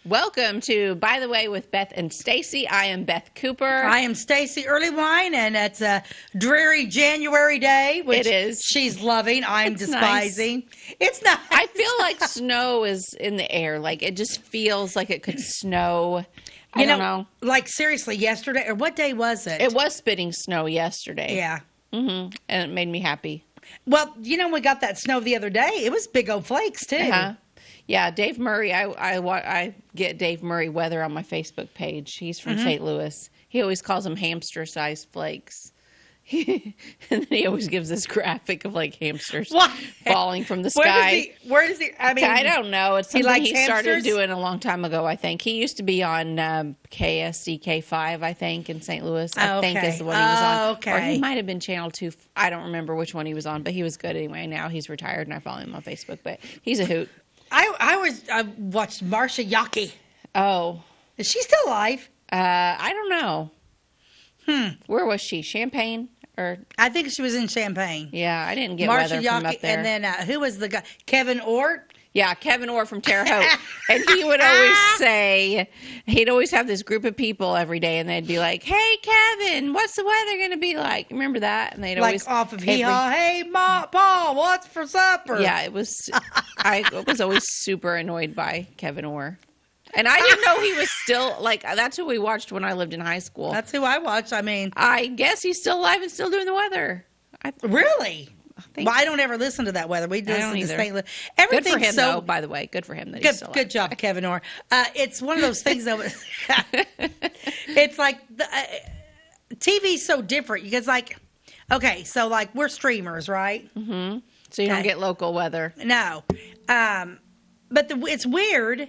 Welcome to By the Way with Beth and Stacey. I am Beth Cooper. I am Stacey Early Wine, and it's a dreary January day, which It is. she's loving. I'm It's despising. It's nice. I feel like snow is in the air. Like it just feels like it could snow. I don't know. Like seriously, yesterday, or what day was it? It was spitting snow yesterday. Yeah. And it made me happy. Well, we got that snow the other day. It was big old flakes, too. Yeah, Dave Murray. I get Dave Murray weather on my Facebook page. He's from St. Louis. He always calls them hamster-sized flakes. And then he always gives this graphic of like hamsters falling from the sky. Where does he? I mean, I don't know. It's something he started hamsters? doing a long time ago, I think. He used to be on KSDK5, I think, in St. Louis. I think is the one he was on. Okay. Or he might have been Channel 2. I don't remember which one he was on, but he was good anyway. Now he's retired, and I follow him on Facebook. But he's a hoot. I watched Marsha Yaki. Oh. Is she still alive? I don't know. Where was she? Champaign? Or I think she was in Champaign. Yeah, I didn't get Marsha weather Yaki, from up there. and then who was the guy? Kevin Ort? Yeah, Kevin Orr from Terre Haute. And he would always say, he'd always have this group of people every day, and they'd be like, hey, Kevin, what's the weather going to be like? Remember that? And they'd always... Like off of Hee-Haw, hey, Paul, what's for supper? Yeah, it was... I was always super annoyed by Kevin Orr. And I didn't know he was still... Like, that's who we watched when I lived in high school. That's who I watched. I mean... I guess he's still alive and still doing the weather. Really? Well, I don't ever listen to that weather. We listen to St. Louis. Good for him, though, by the way. Good for him that he's still alive. Good job, Kevin Orr. It's one of those things that was... It's like... TV's so different. Because, like... Okay, so, like, we're streamers, right? Mm-hmm. So you don't get local weather. No. But it's weird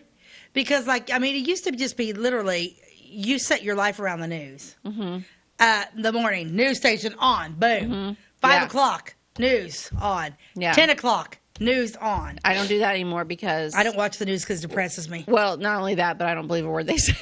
because, like, I mean, it used to just be literally you set your life around the news. Mm-hmm. The morning, news station on, boom. Mm-hmm. 5 o'clock, news on. Yeah. 10 o'clock, news on. I don't do that anymore because... I don't watch the news because it depresses me. Well, not only that, but I don't believe a word they say.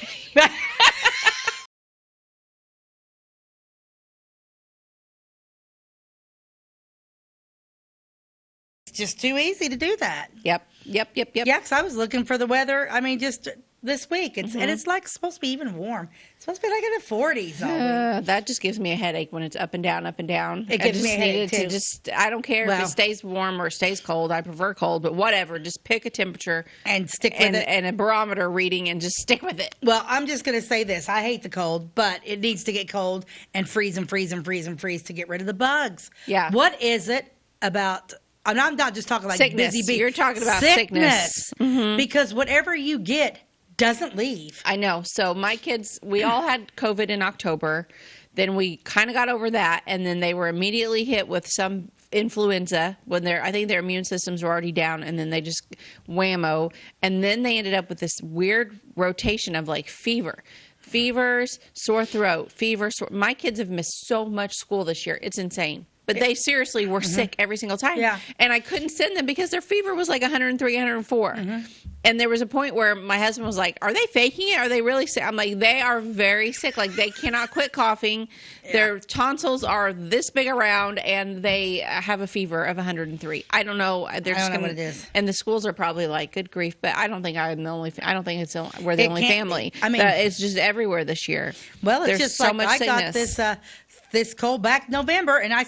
It's just too easy to do that. Yep. Yeah, because I was looking for the weather, I mean, just this week. And it's like supposed to be even warm. It's supposed to be like in the 40s all week. That just gives me a headache when it's up and down, up and down. It gives me a headache, too. I don't care if it stays warm or stays cold. I prefer cold, but whatever. Just pick a temperature. And stick with it. And a barometer reading and just stick with it. Well, I'm just going to say this. I hate the cold, but it needs to get cold and freeze and freeze and freeze and freeze to get rid of the bugs. Yeah. What is it about... And I'm not just talking like sickness. Busy bee. You're talking about sickness. Mm-hmm. Because whatever you get doesn't leave. I know. So my kids, we all had COVID in October. Then we kind of got over that. And then they were immediately hit with some influenza when I think their immune systems were already down. And then they just whammo. And then they ended up with this weird rotation of like fevers, sore throat, My kids have missed so much school this year. It's insane. But they seriously were sick every single time. Yeah. And I couldn't send them because their fever was like 103, 104. And there was a point where my husband was like, are they faking it? Are they really sick? I'm like, they are very sick. Like, they cannot quit coughing. Yeah. Their tonsils are this big around, and they have a fever of 103. I don't know. I don't know what it is. And the schools are probably like, good grief. But I don't think we're the only family. I mean, it's just everywhere this year. Well, it's There's just so like much I sickness. got this cold back November, and I'm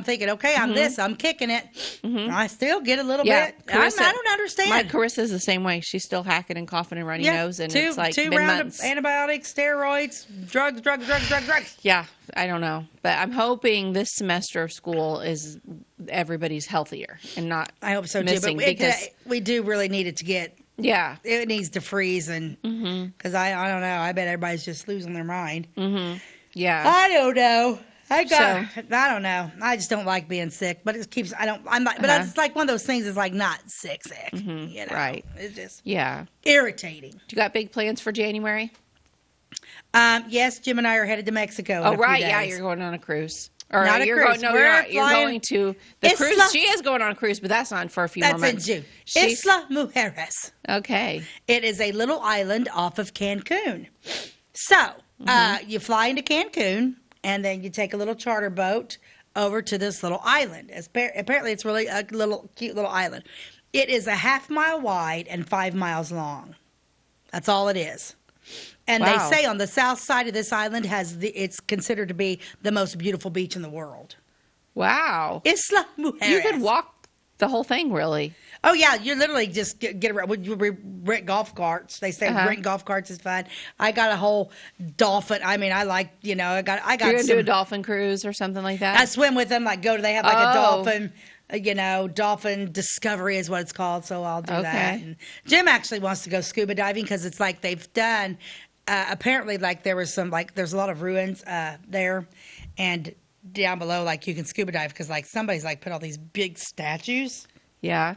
thinking, okay, I'm kicking it. I still get a little bit. I don't understand. My Carissa's the same way. She's still hacking and coughing and runny nose, and it's like two been rounds months. of antibiotics, steroids, drugs. Yeah, I don't know, but I'm hoping this semester of school is everybody's healthier and not. I hope so missing too. But because we do really need it to get. Yeah, it needs to freeze, and because I don't know. I bet everybody's just losing their mind. Yeah, I don't know. I don't know. I just don't like being sick, but it keeps. I'm not. But it's like one of those things. Is like not sick. You know, right? It's just Do irritating. you got big plans for January? Yes, Jim and I are headed to Mexico. Oh, right. Yeah, you're going on a cruise. Or not a cruise. You're not. You're going to the cruise. She is going on a cruise, but that's not for a few more months. That's in June. Isla Mujeres. Okay. It is a little island off of Cancun. So you fly into Cancun. And then you take a little charter boat over to this little island. Apparently, it's really a cute little island. It is a 1/2 mile wide and 5 miles long. That's all it is. And Wow. they say on the south side of this island it's considered to be the most beautiful beach in the world. Wow. Isla Mujeres. You could walk the whole thing, really. Oh yeah, you literally just get around. When you rent golf carts, they say rent golf carts is fun. I got a whole dolphin. I mean, I like I got. You're gonna do a dolphin cruise or something like that. I swim with them. Like they have like a dolphin. Dolphin discovery is what it's called. So I'll do that. And Jim actually wants to go scuba diving because it's like they've done. Apparently, like there was there's a lot of ruins there, and down below, like you can scuba dive because like somebody's like put all these big statues. Yeah.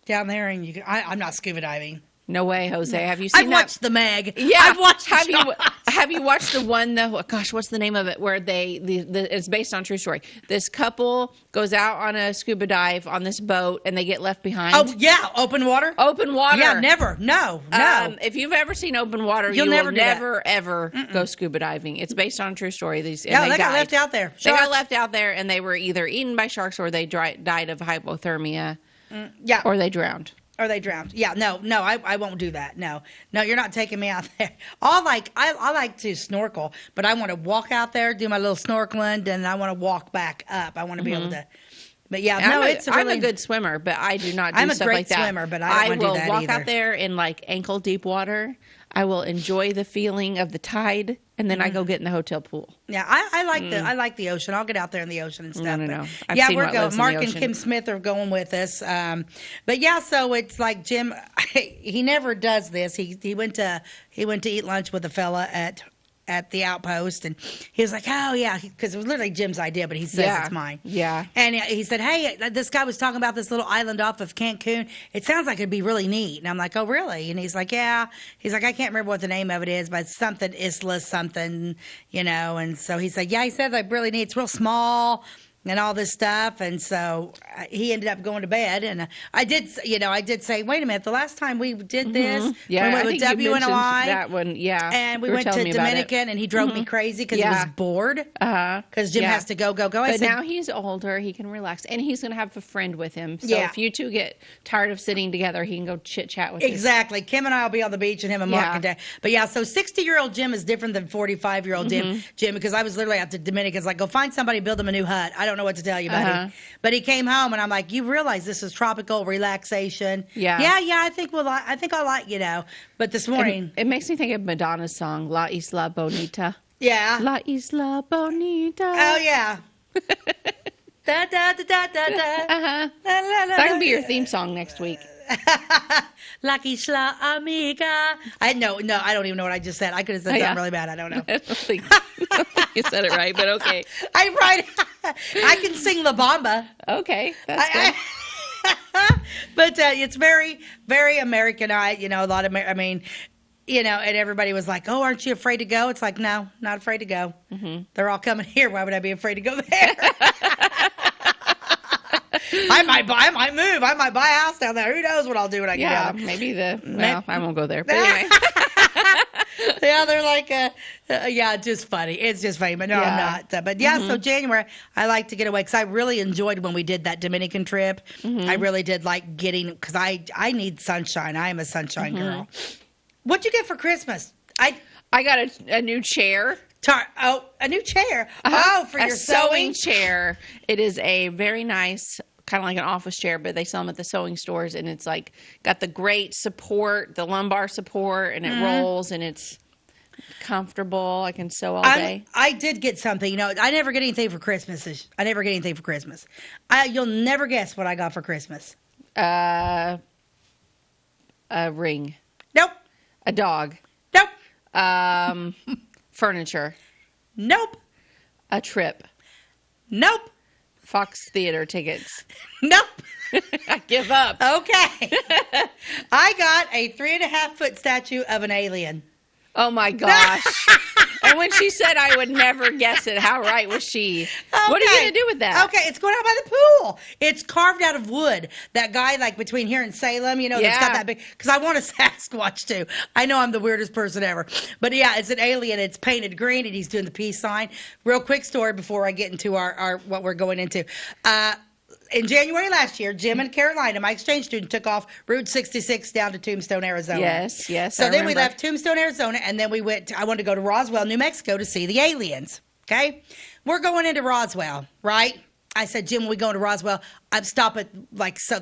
Down there, and you can. I'm not scuba diving. No way, Jose. Have you seen I've watched the Meg. Yeah, I've watched. Have you watched the one though? Gosh, what's the name of it? Where it's based on a true story. This couple goes out on a scuba dive on this boat, and they get left behind. Oh yeah, open water. Open water. Yeah, never. No. If you've ever seen open water, you will never ever go scuba diving. It's based on a true story. They got left out there. They got left out there, and they were either eaten by sharks or they died of hypothermia. Yeah, or they drowned. Yeah, no, I won't do that. No, you're not taking me out there. I like to snorkel, but I want to walk out there, do my little snorkeling, and I want to walk back up. I want to be able to. But yeah, I'm a good swimmer, but I do not do stuff like that. I'm a great swimmer, but I don't want to do that will walk either. out there in like ankle deep water. I will enjoy the feeling of the tide, and then I go get in the hotel pool. Yeah, I like the ocean. I'll get out there in the ocean and stuff. No. We're going. Mark and Kim Smith are going with us. But yeah, so it's like Jim. He never does this. He went to eat lunch with a fella at the Outpost, and he was like, oh yeah, because it was literally Jim's idea, but he says it's mine. Yeah. And he said, hey, this guy was talking about this little island off of Cancun. It sounds like it'd be really neat. And I'm like, oh really? And he's like, yeah. He's like, I can't remember what the name of it is, but something Isla something, And so he said, yeah. He said like really neat. It's real small. And all this stuff, and so he ended up going to bed. And I did say, wait a minute, the last time we did this, we went with WNOI, that one, and we went to Dominican, and he drove me crazy because he was bored, because Jim has to go. But now he's older, he can relax, and he's going to have a friend with him. So if you two get tired of sitting together, he can go chit chat with you. Exactly. Kim and I will be on the beach, and him and Mark and Dad. But yeah, so 60-year-old Jim is different than 45-year-old Jim, because I was literally out to Dominican. It's like, go find somebody, build them a new hut. I don't know what to tell you, buddy. But he came home, and I'm like, you realize this is tropical relaxation? Yeah. I think I'll like. But this morning, it makes me think of Madonna's song "La Isla Bonita." Yeah. La Isla Bonita. Oh yeah. Da da da da da da. That can be your theme song next week. La Isla Amiga. I don't even know what I just said. I could have said something really bad. I don't know. I don't think you said it right, but okay. I can sing La Bamba. Okay, that's good. But it's very, very Americanized. A lot of, and everybody was like, "Oh, aren't you afraid to go?" It's like, no, not afraid to go. They're all coming here. Why would I be afraid to go there? I might move. I might buy a house down there. Who knows what I'll do when I get down there? Maybe I won't go there. But anyway. Yeah, they're like, just funny. It's just funny, but no, I'm not. But yeah, so January, I like to get away because I really enjoyed when we did that Dominican trip. I really did like getting, because I need sunshine. I am a sunshine girl. What'd you get for Christmas? I got a new chair. A new chair. Oh, for your sewing chair. It is a very nice, kind of like an office chair, but they sell them at the sewing stores, and it's like got the great support, the lumbar support, and it rolls, and it's comfortable. I can sew all day. I did get something. I never get anything for Christmas. You'll never guess what I got for Christmas. A ring. Nope. A dog. Nope. Furniture. Nope. A trip. Nope. Fox Theater tickets. Nope. I give up. Okay. I got a 3.5-foot statue of an alien. Oh my gosh. And when she said I would never guess it, how right was she? Okay. What are you going to do with that? Okay, it's going out by the pool. It's carved out of wood. That guy, like between here and Salem, that's got that big. Because I want a Sasquatch too. I know I'm the weirdest person ever. But yeah, it's an alien. It's painted green, and he's doing the peace sign. Real quick story before I get into our what we're going into. in January last year, Jim and Carolina, my exchange student, took off Route 66 down to Tombstone, Arizona. Yes, yes. So then we left Tombstone, Arizona, and then I wanted to go to Roswell, New Mexico to see the aliens. Okay? We're going into Roswell, right? I said, Jim, when we go to Roswell, I'd stop at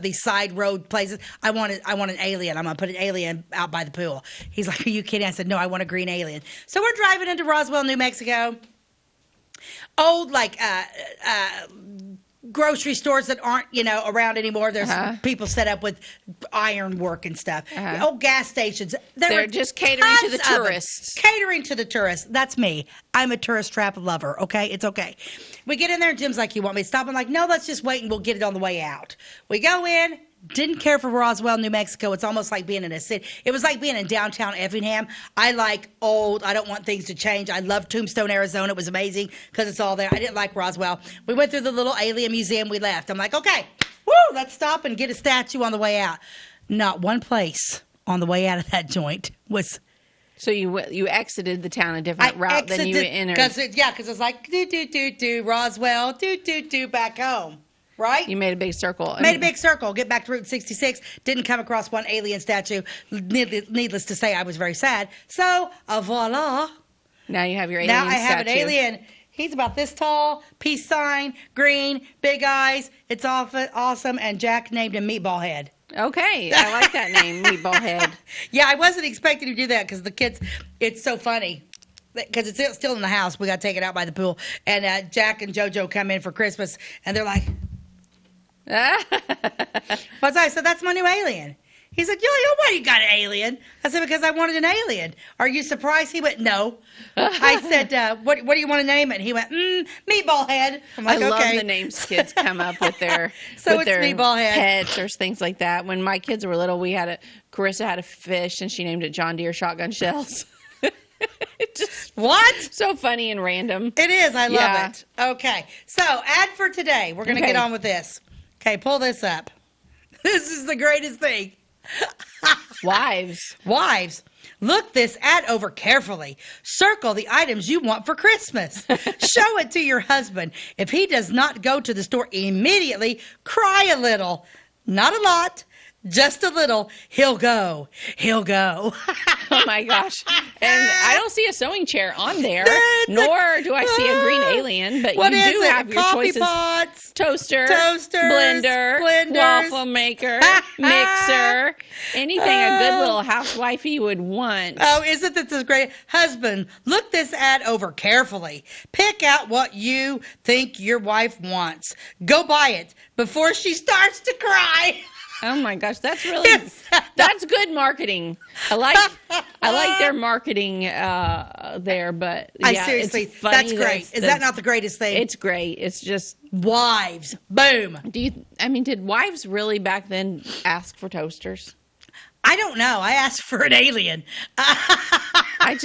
these side road places. I want an alien. I'm going to put an alien out by the pool. He's like, are you kidding? I said, no, I want a green alien. So we're driving into Roswell, New Mexico. Old, grocery stores that aren't, around anymore. There's people set up with iron work and stuff. Old gas stations. They're just catering to the tourists. Catering to the tourists. That's me. I'm a tourist trap lover, okay? It's okay. We get in there, and Jim's like, you want me to stop? I'm like, no, let's just wait, and we'll get it on the way out. We go in. Didn't care for Roswell, New Mexico. It's almost like being in a city. It was like being in downtown Effingham. I like old. I don't want things to change. I love Tombstone, Arizona. It was amazing because it's all there. I didn't like Roswell. We went through the little alien museum. We left. I'm like, okay, let's stop and get a statue on the way out. Not one place on the way out of that joint was. So you exited the town a different route than you entered. Because it was like, Roswell, back home. Right? You made a big circle. Made a big circle. Get back to Route 66. Didn't come across one alien statue. Needless to say, I was very sad. So, voila. Now you have your alien statue. Now I have an alien. He's about this tall, peace sign, green, big eyes. It's awesome. And Jack named him Meatball Head. Okay. I like that name, Meatball Head. Yeah, I wasn't expecting to do that because the kids, it's so funny. Because it's still in the house. We got to take it out by the pool. And Jack and JoJo come in for Christmas. And they're like... I said, that's my new alien. He said, why you got an alien? I said, because I wanted an alien. Are you surprised? He went, no. I said, what do you want to name it? He went, Meatball Head. I'm like, I love the names kids come up with their so it's Meatball Head. Pets or things like that. When my kids were little, Carissa had a fish and she named it John Deere Shotgun Shells. What? So funny and random. It is. I love it. Okay. So, ad for today. We're going to get on with this. Okay, pull this up. This is the greatest thing. Wives. Look this ad over carefully. Circle the items you want for Christmas. Show it to your husband. If he does not go to the store immediately, cry a little. Not a lot. Just a little. He'll go. Oh my gosh. And I don't see a sewing chair on there, nor do I see a green alien, but you do have your coffee choices. Pots, Toasters, blenders, waffle maker, mixer, anything a good little housewifey would want. Oh, isn't this great? Husband, look this ad over carefully. Pick out what you think your wife wants. Go buy it before she starts to cry. Oh my gosh, that's good marketing. I like their marketing there, but yeah, seriously, it's funny. That's great. Is that not the greatest thing? It's great. It's just wives. Boom. Did wives really back then ask for toasters? I don't know. I asked for an alien. I'm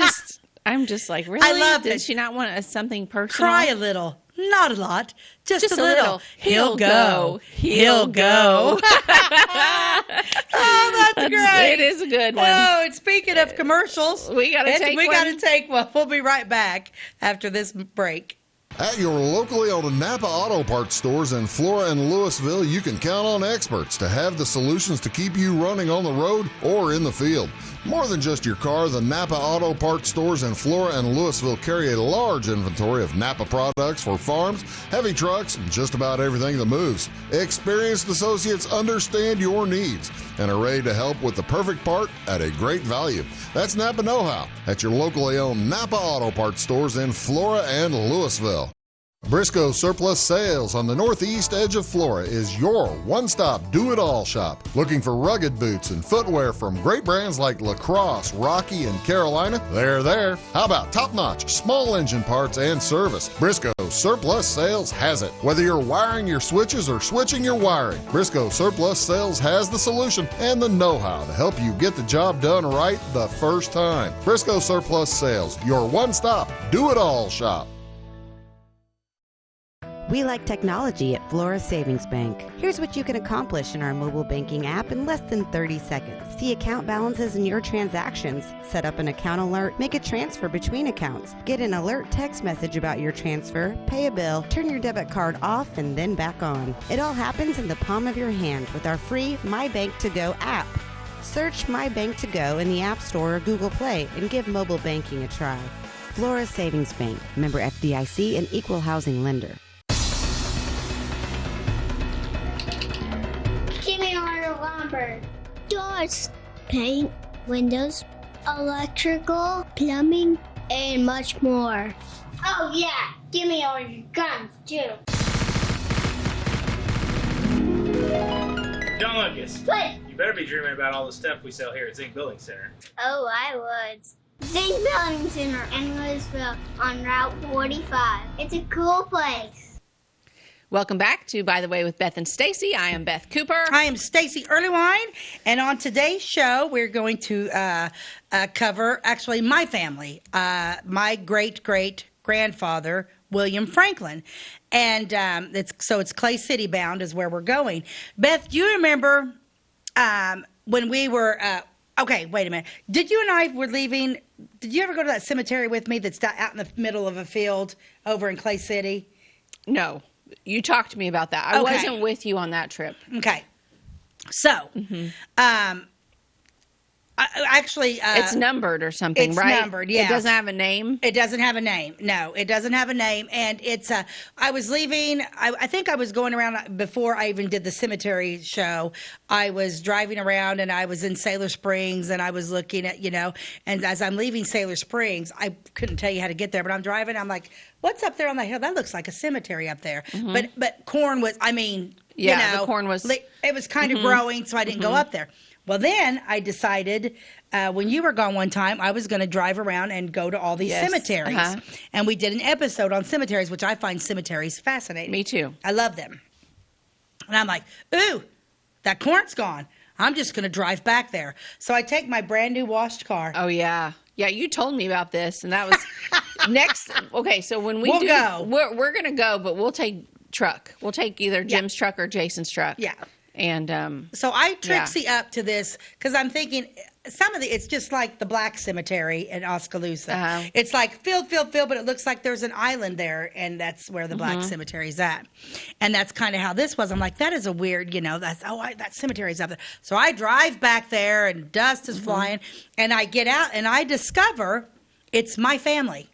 just like, really? I love Did it. she not want something personal? Cry a little. Not a lot. Just a little. He'll go. Oh, that's great. It is a good one. Oh, and speaking of commercials, we got to take one. We'll be right back after this break. At your locally owned Napa Auto Parts stores in Flora and Louisville, you can count on experts to have the solutions to keep you running on the road or in the field. More than just your car, the Napa Auto Parts stores in Flora and Louisville carry a large inventory of Napa products for farms, heavy trucks, and just about everything that moves. Experienced associates understand your needs and are ready to help with the perfect part at a great value. That's Napa Know-How at your locally owned Napa Auto Parts stores in Flora and Louisville. Briscoe Surplus Sales on the northeast edge of Flora is your one-stop do-it-all shop. Looking for rugged boots and footwear from great brands like Lacrosse, Rocky, and Carolina? They're there. How about top-notch small engine parts and service? Briscoe Surplus Sales has it. Whether you're wiring your switches or switching your wiring, Briscoe Surplus Sales has the solution and the know-how to help you get the job done right the first time. Briscoe Surplus Sales, your one-stop do-it-all shop. We like technology at Flora Savings Bank. Here's what you can accomplish in our mobile banking app in less than 30 seconds. See account balances in your transactions, set up an account alert, make a transfer between accounts, get an alert text message about your transfer, pay a bill, turn your debit card off and then back on. It all happens in the palm of your hand with our free My Bank to Go app. Search My Bank to Go in the App Store or Google Play and give mobile banking a try. Flora Savings Bank, member FDIC, and equal housing lender. Give me all your lumber. Doors, paint, windows, electrical, plumbing, and much more. Oh yeah, give me all your guns too. John Lucas, What? you better be dreaming about all the stuff we sell here at Zink Building Center. Oh, I would. Zink Building Center in Louisville on Route 45. It's a cool place. Welcome back to By the Way with Beth and Stacey. I am Beth Cooper. I am Stacey Earlywine, and on today's show, we're going to cover actually my family, my great-great-grandfather, William Franklin, and it's Clay City bound is where we're going. Beth, do you remember when we were? Okay, wait a minute. Did you and I were leaving? Did you ever go to that cemetery with me that's out in the middle of a field over in Clay City? No, you talked to me about that. I Okay. wasn't with you on that trip. Okay, so actually, It's numbered or something, it's right? numbered, yeah. It doesn't have a name? It doesn't have a name. No, it doesn't have a name. And it's, I was leaving, I think I was going around before I even did the cemetery show. I was driving around and I was in Sailor Springs and I was looking at, and as I'm leaving Sailor Springs, I couldn't tell you how to get there, but I'm driving. I'm like, what's up there on the hill? That looks like a cemetery up there. But corn was, Yeah, the corn was- it was kind of growing, so I didn't go up there. Well, then I decided when you were gone one time, I was going to drive around and go to all these Yes, cemeteries. And we did an episode on cemeteries, which I find cemeteries fascinating. Me too. I love them. And I'm like, ooh, that corn's gone. I'm just going to drive back there. So I take my brand new washed car. Oh, yeah. Yeah, you told me about this, and that was next. Okay, so when We'll do, go. We're going to go, but we'll take truck. We'll take either Jim's truck or Jason's truck. Yeah. And So I Trixie up to this because I'm thinking it's just like the Black Cemetery in Oskaloosa. It's like filled, but it looks like there's an island there, and that's where the Black Cemetery's at. And that's kind of how this was. I'm like, that is a weird, that cemetery's up there. So I drive back there, and dust is flying, and I get out, and I discover it's my family.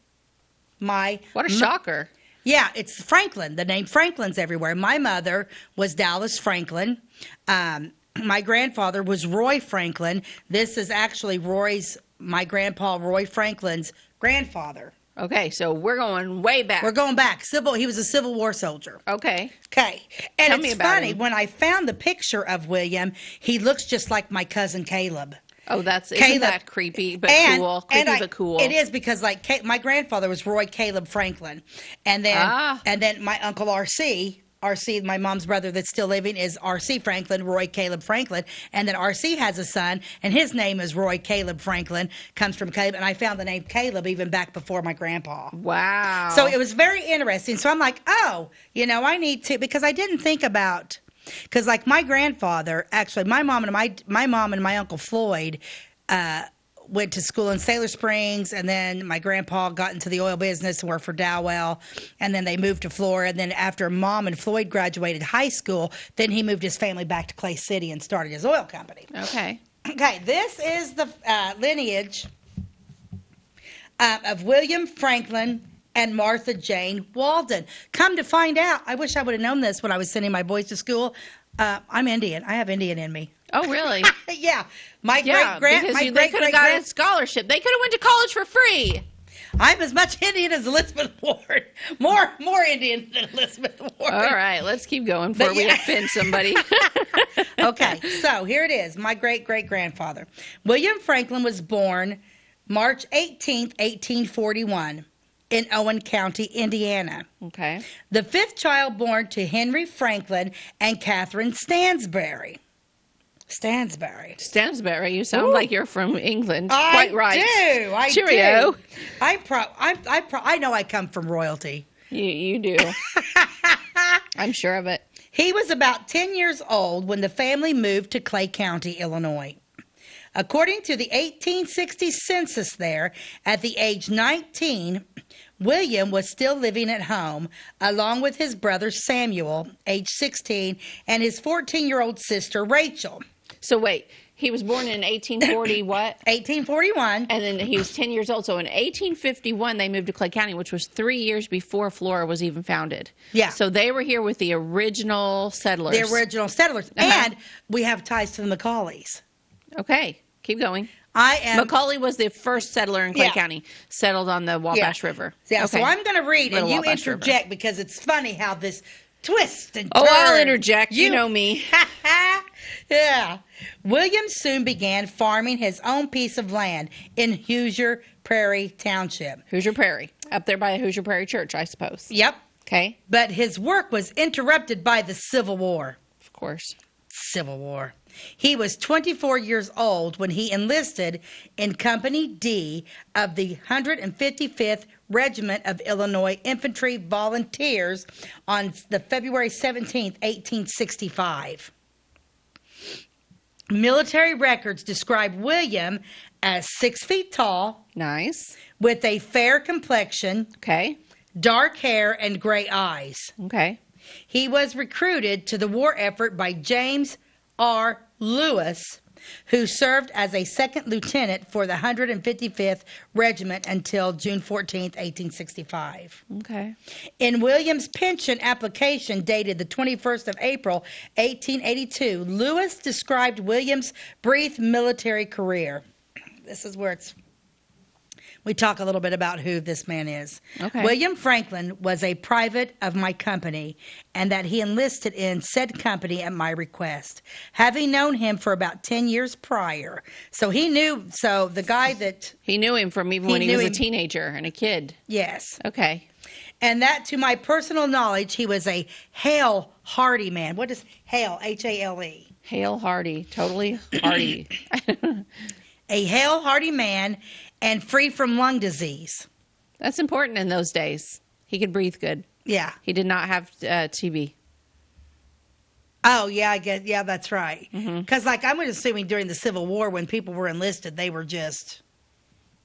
what a shocker. Yeah, it's Franklin. The name Franklin's everywhere. My mother was Dallas Franklin. My grandfather was Roy Franklin. This is actually my grandpa Roy Franklin's grandfather. Okay, so we're going way back. We're going back. He was a Civil War soldier. Okay. Okay. And Tell me it's about funny, him. when I found the picture of William, he looks just like my cousin Caleb. Oh, isn't Caleb. that creepy but And- cool? and Creepy but cool. It is because my grandfather was Roy Caleb Franklin, and then my uncle RC, my mom's brother that's still living, is RC Franklin, Roy Caleb Franklin, and then RC has a son, and his name is Roy Caleb Franklin, comes from Caleb, and I found the name Caleb even back before my grandpa. Wow. So it was very interesting. So I'm like, I need to, because I didn't think about. Because like my grandfather, actually, my mom and my uncle Floyd went to school in Sailor Springs, and then my grandpa got into the oil business and worked for Dowell, and then they moved to Florida. And then after Mom and Floyd graduated high school, then he moved his family back to Clay City and started his oil company. Okay. Okay, this is the lineage of William Franklin and Martha Jane Walden. Come to find out, I wish I would have known this when I was sending my boys to school. I'm Indian. I have Indian in me. Oh, really? Yeah. My Yeah, because they could have got a scholarship. They could have went to college for free. I'm as much Indian as Elizabeth Ward. More Indian than Elizabeth Ward. All right, let's keep going before we offend somebody. Okay, so here it is. My great-great-grandfather. William Franklin was born March 18th, 1841. In Owen County, Indiana. Okay. The fifth child born to Henry Franklin and Catherine Stansbury. Stansbury, you sound like you're from England. I Quite right. do. I Cheerio. do. I know I come from royalty. You do. I'm sure of it. He was about 10 years old when the family moved to Clay County, Illinois. According to the 1860 census there, at the age 19, William was still living at home, along with his brother Samuel, age 16, and his 14-year-old sister Rachel. So wait, he was born in 1840 what? 1841. And then he was 10 years old. So in 1851, they moved to Clay County, which was 3 years before Flora was even founded. Yeah. So they were here with the original settlers. The original settlers. And we have ties to the Macaulays. Okay, keep going. Macaulay was the first settler in Clay Yeah. County, settled on the Wabash River. Yeah, Okay. so I'm going to read Little and you Wabash interject River. because it's funny how this twist and Oh, turn. I'll interject. You know me. Yeah. William soon began farming his own piece of land in Hoosier Prairie Township. Hoosier Prairie, up there by Hoosier Prairie Church, I suppose. Yep. Okay, But his work was interrupted by the Civil War. of course. Civil War. He was 24 years old when he enlisted in Company D of the 155th Regiment of Illinois Infantry Volunteers on the February 17th, 1865. Military records describe William as 6 feet tall, Nice. with a fair complexion, Okay, dark hair, and gray eyes. okay. He was recruited to the war effort by James R. Lewis, who served as a second lieutenant for the 155th Regiment until June 14th, 1865. Okay. In William's pension application dated the 21st of April, 1882, Lewis described William's brief military career. This is where we talk a little bit about who this man is. Okay. William Franklin was a private of my company, and that he enlisted in said company at my request, having known him for about 10 years prior. So he knew, so the guy that, He knew him from even He when he knew was a him. teenager and a kid. yes, Okay. and that to my personal knowledge, he was a hale, hearty man. What is hale, H-A-L-E? Hale Hardy, totally hardy. A hale, hearty man and free from lung disease. That's important in those days. He could breathe good. Yeah. He did not have TB. Oh, yeah, I guess. Yeah, that's right. Because, like, I'm assuming during the Civil War, when people were enlisted, they were just.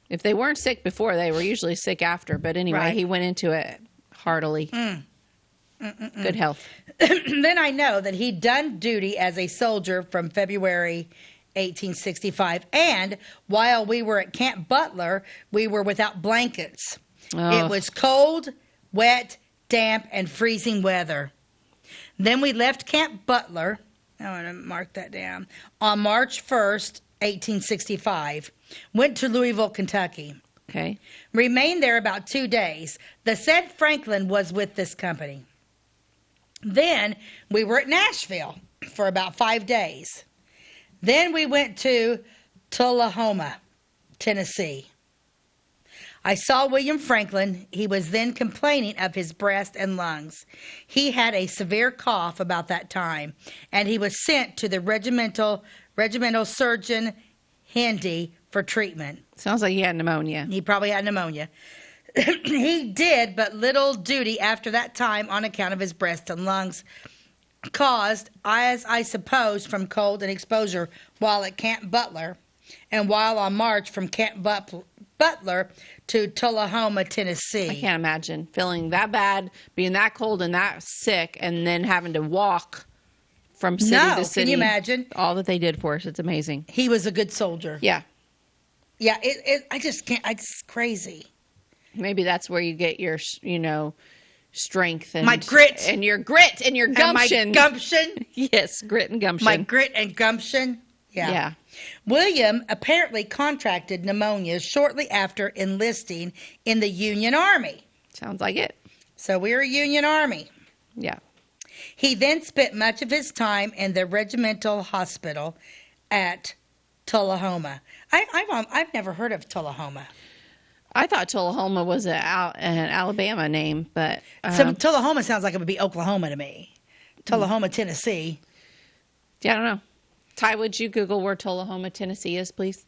If they weren't sick before, they were usually sick after. But anyway, Right. he went into it heartily. Good health. Then I know that he'd done duty as a soldier from February 1865. And while we were at Camp Butler, we were without blankets. Oh. It was cold, wet, damp, and freezing weather. Then we left Camp Butler. I want to mark that down. On March 1st, 1865. Went to Louisville, Kentucky. Okay. Remained there about 2 days. The said Franklin was with this company. Then we were at Nashville for about 5 days. Then we went to Tullahoma, Tennessee. I saw William Franklin. He was then complaining of his breast and lungs. He had a severe cough about that time, and he was sent to the regimental surgeon Hendy for treatment. Sounds like he had pneumonia. He probably had pneumonia. He did but little duty after that time on account of his breast and lungs, caused, as I suppose, from cold and exposure while at Camp Butler, and while on march from Camp Butler to Tullahoma, Tennessee. I can't imagine feeling that bad, being that cold and that sick, and then having to walk from city to city. Can you imagine? All that they did for us. It's amazing. He was a good soldier. Yeah. Yeah, I just can't. It's crazy. Maybe that's where you get your, strength and My grit. and your grit and your gumption. And my gumption. Yes, grit and gumption. My grit and gumption. Yeah. William apparently contracted pneumonia shortly after enlisting in the Union Army. Sounds like it. So we're a Union Army. Yeah. He then spent much of his time in the regimental hospital at Tullahoma. I've never heard of Tullahoma. I thought Tullahoma was an Alabama name, but So Tullahoma sounds like it would be Oklahoma to me. Tullahoma, Tennessee. yeah, I don't know. Ty, would you Google where Tullahoma, Tennessee is, please?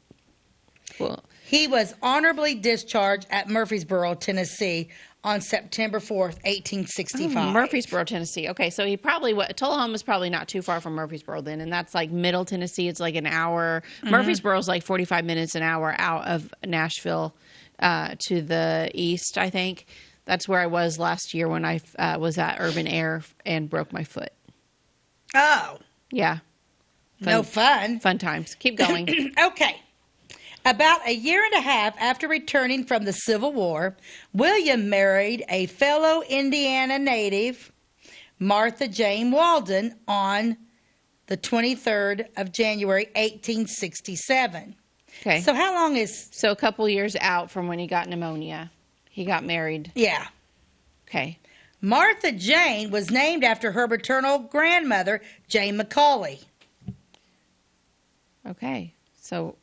Cool. He was honorably discharged at Murfreesboro, Tennessee on September 4th, 1865. Murfreesboro, Tennessee. Okay, so he probably Tullahoma's probably not too far from Murfreesboro then, and that's like Middle Tennessee. It's like an hour. Murfreesboro's like 45 minutes, an hour out of Nashville to the east, I think. That's where I was last year when I was at Urban Air and broke my foot. Oh, Yeah. no fun. Fun times. Keep going. Okay. About a year and a half after returning from the Civil War, William married a fellow Indiana native, Martha Jane Walden, on the 23rd of January, 1867. Okay. So how long is... So a couple years out from when he got pneumonia, he got married. Yeah. Okay. Martha Jane was named after her maternal grandmother, Jane Macaulay. Okay. So,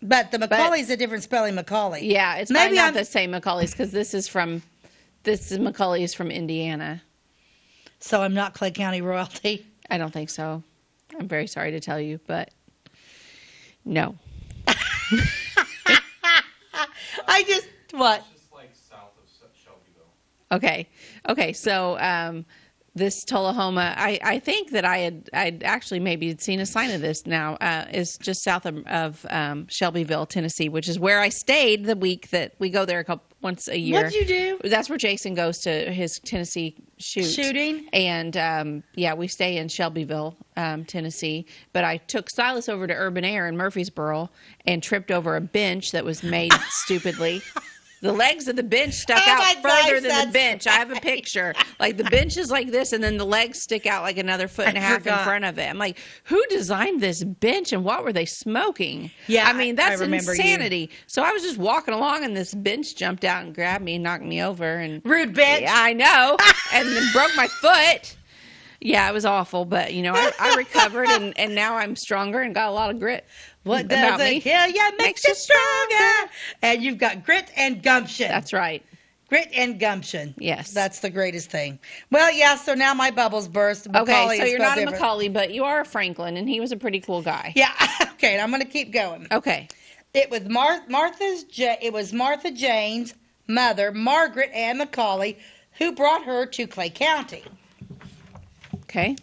But the Macaulay's a different spelling, Macaulay. yeah, it's Maybe maybe not I'm- the same Macaulay's because Macaulay is from Indiana. So I'm not Clay County royalty. I don't think so. I'm very sorry to tell you, but no. I just... What? Just like south of Shelbyville. Okay. So this Tullahoma, I think that I'd actually maybe seen a sign of this now, is just south of Shelbyville, Tennessee, which is where I stayed the week that we go there once a year. What'd you do? That's where Jason goes to his Tennessee shooting. And we stay in Shelbyville, Tennessee. But I took Silas over to Urban Air in Murfreesboro and tripped over a bench that was made stupidly. The legs of the bench stuck Oh out my further gosh, than the that's bench. I have a picture. Like the bench is like this, and then the legs stick out like another foot and a half in forgot. front of it. I'm like, who designed this bench, and what were they smoking? Yeah, I mean that's I remember you. insanity. So I was just walking along, and this bench jumped out and grabbed me and knocked me over. And Rude bench. yeah, I know, and then broke my foot. Yeah, it was awful, but I recovered, and now I'm stronger and got a lot of grit. What about doesn't me. kill you makes you stronger. And you've got grit and gumption. That's right. Grit and gumption. Yes. That's the greatest thing. Well, yeah, so now my bubbles burst. Okay, Macaulay so is you're spelled not a different. Macaulay, but you are a Franklin, and he was a pretty cool guy. Yeah, okay, and I'm going to keep going. Okay. It was Martha Jane's mother, Margaret Ann Macaulay, who brought her to Clay County. Okay.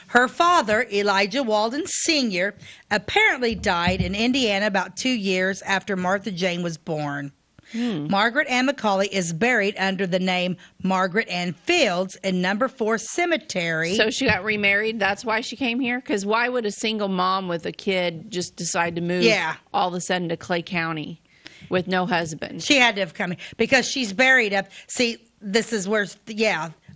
Her father, Elijah Walden Sr., apparently died in Indiana about 2 years after Martha Jane was born. Margaret Ann Macaulay is buried under the name Margaret Ann Fields in number 4 cemetery. So she got remarried. That's why she came here? Because why would a single mom with a kid just decide to move all of a sudden to Clay County with no husband? She had to have come because she's buried up. See, this is where,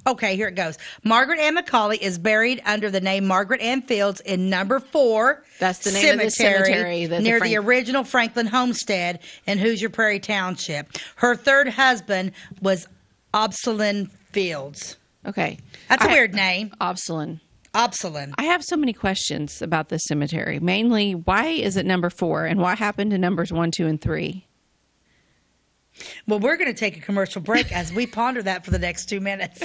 Okay, here it goes. Margaret Ann Macaulay is buried under the name Margaret Ann Fields in number 4 That's the name of the cemetery. Near the original Franklin homestead in Hoosier Prairie Township. Her third husband was Obselin Fields. Okay. That's a weird name. Obselin. Obselin. I have so many questions about this cemetery. Mainly, why is it number 4, and what happened to numbers 1, 2, and 3? Well, we're going to take a commercial break as we ponder that for the next 2 minutes.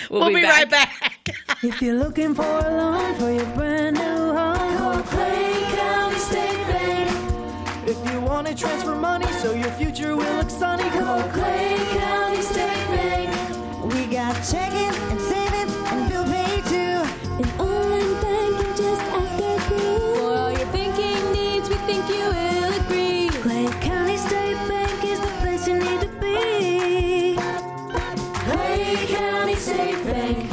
We'll be right back. If you're looking for a loan for your brand new home, call Clay County State Bank. If you want to transfer money so your future will look sunny, call Clay County State Bank. We got checking and savings and bill pay too. An online banking, just ask our crew. For all your banking needs, we think you will agree. Clay County State Bank is the place you need to be. Clay County State Bank.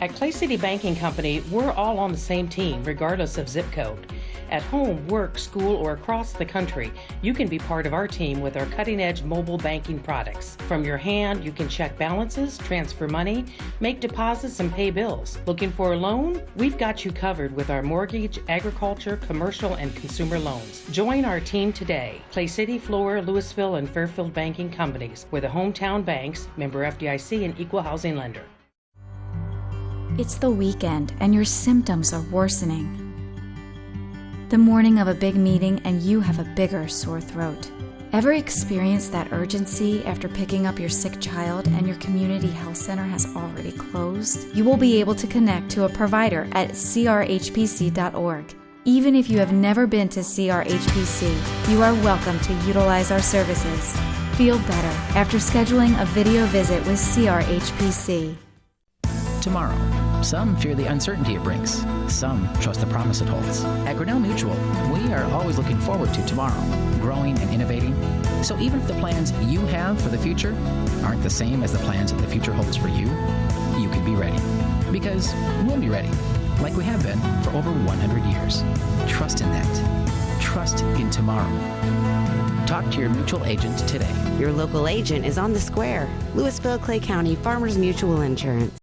At Clay City Banking Company, we're all on the same team, regardless of zip code. At home, work, school, or across the country, you can be part of our team with our cutting-edge mobile banking products. From your hand, you can check balances, transfer money, make deposits, and pay bills. Looking for a loan? We've got you covered with our mortgage, agriculture, commercial, and consumer loans. Join our team today. Clay City, Flora, Louisville, and Fairfield Banking Companies. We're the hometown banks, member FDIC, and equal housing lender. It's the weekend and your symptoms are worsening. The morning of a big meeting and you have a bigger sore throat. Ever experienced that urgency after picking up your sick child and your community health center has already closed? You will be able to connect to a provider at crhpc.org. Even if you have never been to CRHPC, you are welcome to utilize our services. Feel better after scheduling a video visit with CRHPC. Tomorrow. Some fear the uncertainty it brings. Some trust the promise it holds. At Grinnell Mutual, we are always looking forward to tomorrow, growing and innovating. So even if the plans you have for the future aren't the same as the plans that the future holds for you, you can be ready. Because we'll be ready, like we have been for over 100 years. Trust in that. Trust in tomorrow. Talk to your mutual agent today. Your local agent is on the square. Louisville, Clay County Farmers Mutual Insurance.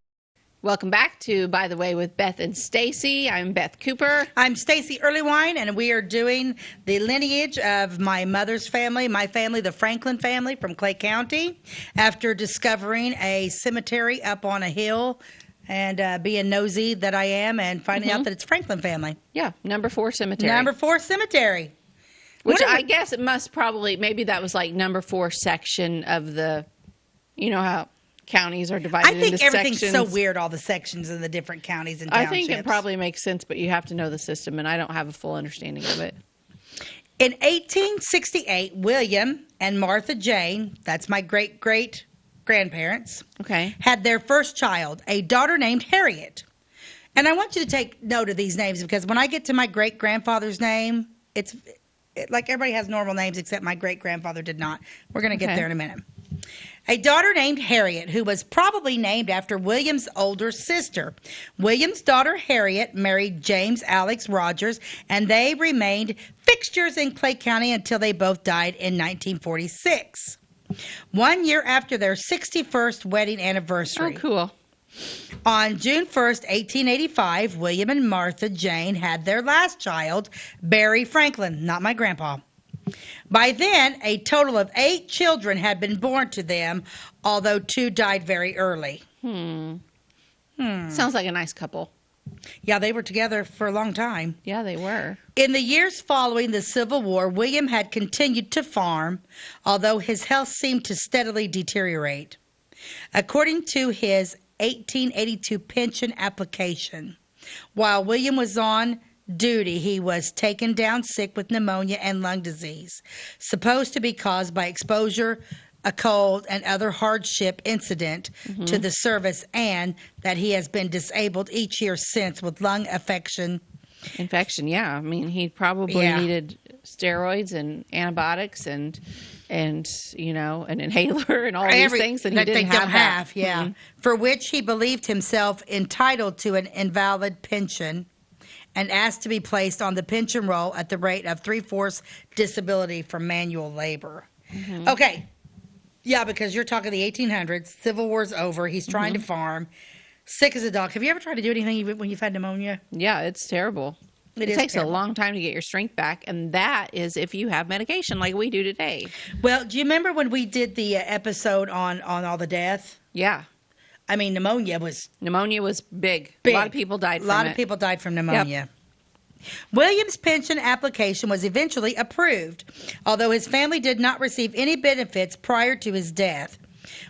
Welcome back to By the Way with Beth and Stacey. I'm Beth Cooper. I'm Stacey Earlywine, and we are doing the lineage of my mother's family, my family, the Franklin family from Clay County, after discovering a cemetery up on a hill and being nosy that I am and finding out that it's Franklin family. Yeah, number 4 cemetery. Number 4 cemetery. Which I guess it must probably, maybe that was like number 4 section of the, you know how counties are divided into sections. I think everything's so weird, all the sections in the different counties and townships. I think it probably makes sense, but you have to know the system, and I don't have a full understanding of it. In 1868, William and Martha Jane, that's my great-great-grandparents, had their first child, a daughter named Harriet. And I want you to take note of these names, because when I get to my great-grandfather's name, it's like everybody has normal names except my great-grandfather did not. We're going to get there in a minute. A daughter named Harriet, who was probably named after William's older sister. William's daughter Harriet married James Alex Rogers, and they remained fixtures in Clay County until they both died in 1946. 1 year after their 61st wedding anniversary. Oh, cool. On June 1st, 1885, William and Martha Jane had their last child, Barry Franklin, not my grandpa. By then, a total of 8 children had been born to them, although 2 died very early. Sounds like a nice couple. Yeah, they were together for a long time. Yeah, they were. In the years following the Civil War, William had continued to farm, although his health seemed to steadily deteriorate. According to his 1882 pension application, while William was on duty, he was taken down sick with pneumonia and lung disease, supposed to be caused by exposure, a cold, and other hardship incident to the service, and that he has been disabled each year since with lung infection, yeah. I mean, he probably needed steroids and antibiotics and you know, an inhaler and all these things that he didn't have. For which he believed himself entitled to an invalid pension, and asked to be placed on the pension roll at the rate of 3/4 disability for manual labor. Okay. Yeah, because you're talking the 1800s. Civil War's over. He's trying to farm. Sick as a dog. Have you ever tried to do anything when you've had pneumonia? Yeah, it's terrible. It takes a long time to get your strength back, and that is if you have medication like we do today. Well, do you remember when we did the episode on all the death? Yeah. I mean, pneumonia was big. A lot of people died from it. A lot of people died from pneumonia. Yep. William's pension application was eventually approved, although his family did not receive any benefits prior to his death.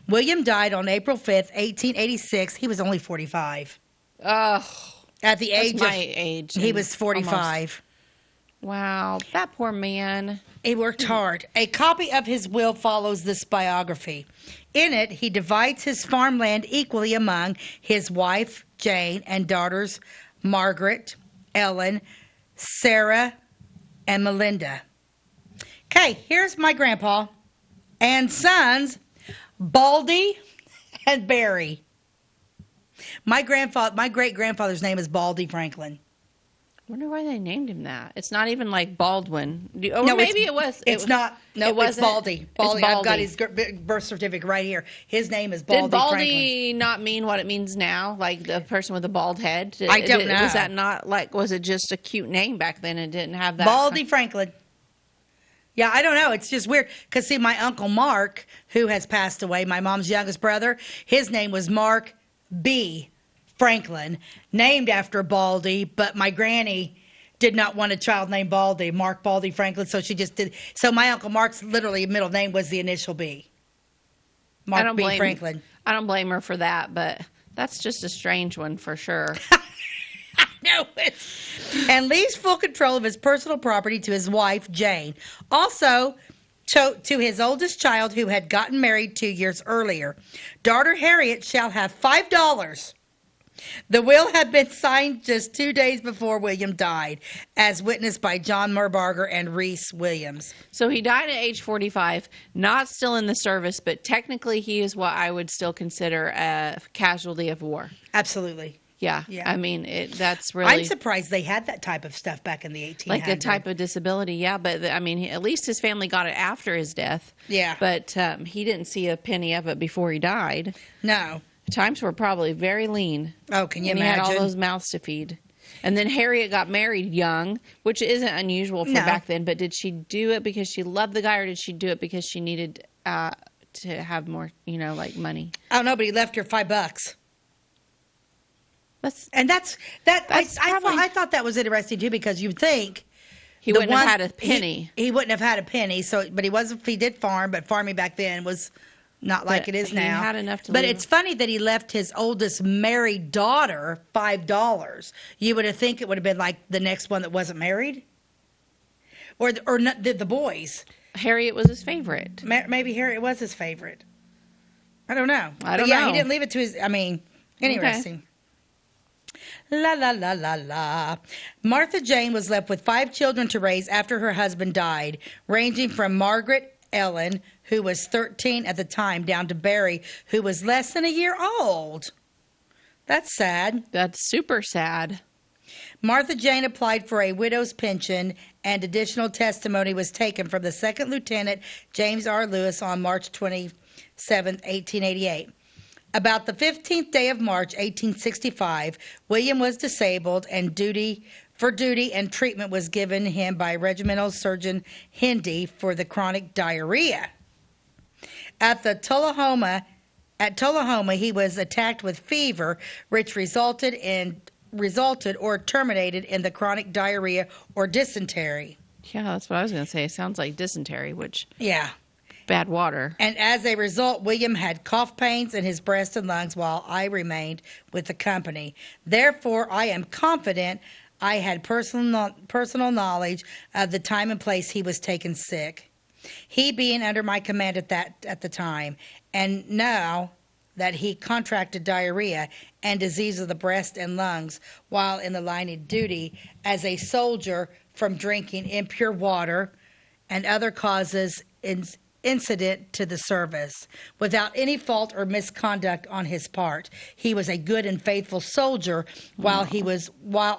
William died on April 5th, 1886. He was only 45. Oh, at the age my age. He was 45. Almost. Wow, that poor man. He worked hard. A copy of his will follows this biography. In it, he divides his farmland equally among his wife, Jane, and daughters, Margaret, Ellen, Sarah, and Melinda. Okay, here's my grandpa and sons, Baldy and Barry. My great-grandfather's name is Baldy Franklin. I wonder why they named him that. It's not even like Baldwin. No, maybe it was. It's not. No, it's Baldy. Baldy. I've got his birth certificate right here. His name is Baldy Franklin. Did Baldy not mean what it means now? Like the person with a bald head? I don't know. Was that not like, was it just a cute name back then and didn't have that? Baldy Franklin. Yeah, I don't know. It's just weird. Because, see, my Uncle Mark, who has passed away, my mom's youngest brother, his name was Mark B. Franklin, named after Baldy, but my granny did not want a child named Baldy, Mark Baldy Franklin, so she just did. So my Uncle Mark's literally middle name was the initial B. Mark B. Franklin. I don't blame her for that, but that's just a strange one for sure. know it. And leaves full control of his personal property to his wife, Jane. Also, to his oldest child, who had gotten married 2 years earlier. Daughter Harriet shall have $5. The will had been signed just 2 days before William died, as witnessed by John Merbarger and Reese Williams. So he died at age 45, not still in the service, but technically he is what I would still consider a casualty of war. Absolutely. Yeah. Yeah. I mean, that's really... I'm surprised they had that type of stuff back in the 1800s. Like a type of disability, yeah. But, I mean, at least his family got it after his death. Yeah. But he didn't see a penny of it before he died. No. Times were probably very lean. Oh, can you and imagine? He had all those mouths to feed. And then Harriet got married young, which isn't unusual for back then. But did she do it because she loved the guy, or did she do it because she needed to have more, like money? I don't know, but he left her $5. That's I thought that was interesting too, because you'd think he wouldn't have had a penny. He wouldn't have had a penny. So, but he did farm, but farming back then was not like it is now. He had enough to But live. it's funny that he left his oldest married daughter $5. You would have think it would have been like the next one that wasn't married, or not, the boys. Harriet was his favorite. Maybe Harriet was his favorite. I don't know. I don't know. know. He didn't leave it to his. I mean, interesting. Okay. La la la la la. Martha Jane was left with 5 children to raise after her husband died, ranging from Margaret Ellen, who was 13 at the time, down to Barry, who was less than a year old. That's sad. That's super sad. Martha Jane applied for a widow's pension, and additional testimony was taken from the second lieutenant, James R. Lewis, on March 27, 1888. About the 15th day of March, 1865, William was disabled, and duty and treatment was given him by Regimental Surgeon Hendy for the chronic diarrhea. At Tullahoma, he was attacked with fever, which resulted or terminated in the chronic diarrhea or dysentery. Yeah, that's what I was going to say. It sounds like dysentery, which... Yeah. Bad water. And as a result, William had cough pains in his breast and lungs while I remained with the company. Therefore, I am confident I had personal knowledge of the time and place he was taken sick. He being under my command at the time, and now that he contracted diarrhea and disease of the breast and lungs while in the line of duty as a soldier from drinking impure water and other causes incident to the service, without any fault or misconduct on his part. He was a good and faithful soldier while